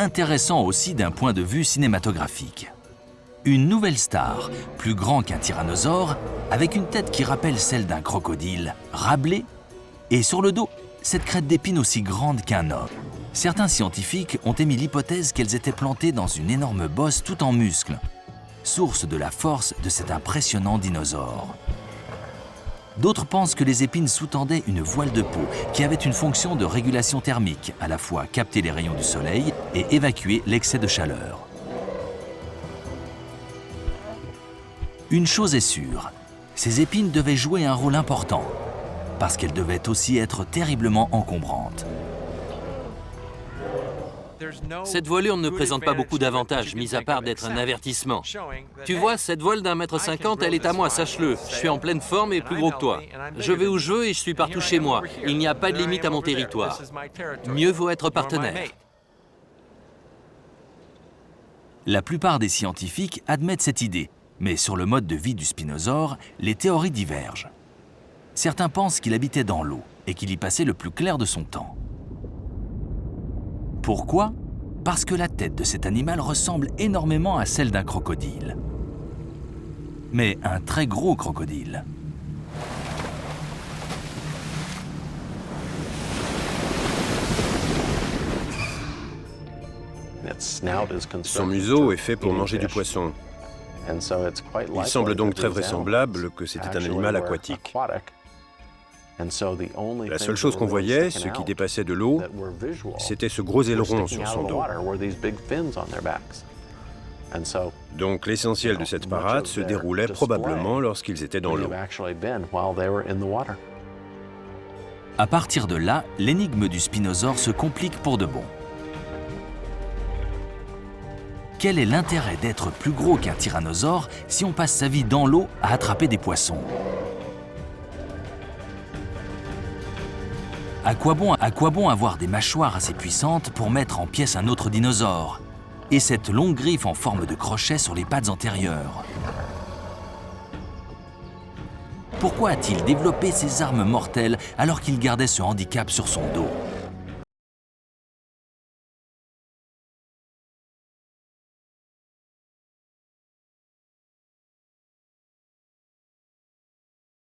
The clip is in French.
intéressant aussi d'un point de vue cinématographique. Une nouvelle star, plus grand qu'un tyrannosaure, avec une tête qui rappelle celle d'un crocodile, râblé, et sur le dos, cette crête d'épines aussi grande qu'un homme. Certains scientifiques ont émis l'hypothèse qu'elles étaient plantées dans une énorme bosse tout en muscles, source de la force de cet impressionnant dinosaure. D'autres pensent que les épines sous-tendaient une voile de peau qui avait une fonction de régulation thermique, à la fois capter les rayons du soleil et évacuer l'excès de chaleur. Une chose est sûre, ces épines devaient jouer un rôle important, parce qu'elles devaient aussi être terriblement encombrantes. Cette voilure ne présente pas beaucoup d'avantages, mis à part d'être un avertissement. Tu vois, cette voile d'1,50 m, elle est à moi, sache-le. Je suis en pleine forme et plus gros que toi. Je vais où je veux et je suis partout chez moi. Il n'y a pas de limite à mon territoire. Mieux vaut être partenaire. La plupart des scientifiques admettent cette idée, mais sur le mode de vie du spinosaure, les théories divergent. Certains pensent qu'il habitait dans l'eau et qu'il y passait le plus clair de son temps. Pourquoi? Parce que la tête de cet animal ressemble énormément à celle d'un crocodile. Mais un très gros crocodile. Son museau est fait pour manger du poisson. Il semble donc très vraisemblable que c'était un animal aquatique. La seule chose qu'on voyait, ce qui dépassait de l'eau, c'était ce gros aileron sur son dos. Donc l'essentiel de cette parade se déroulait probablement lorsqu'ils étaient dans l'eau. À partir de là, l'énigme du spinosaure se complique pour de bon. Quel est l'intérêt d'être plus gros qu'un tyrannosaure si on passe sa vie dans l'eau à attraper des poissons? À quoi bon avoir des mâchoires assez puissantes pour mettre en pièces un autre dinosaure? Et cette longue griffe en forme de crochet sur les pattes antérieures? Pourquoi a-t-il développé ces armes mortelles alors qu'il gardait ce handicap sur son dos?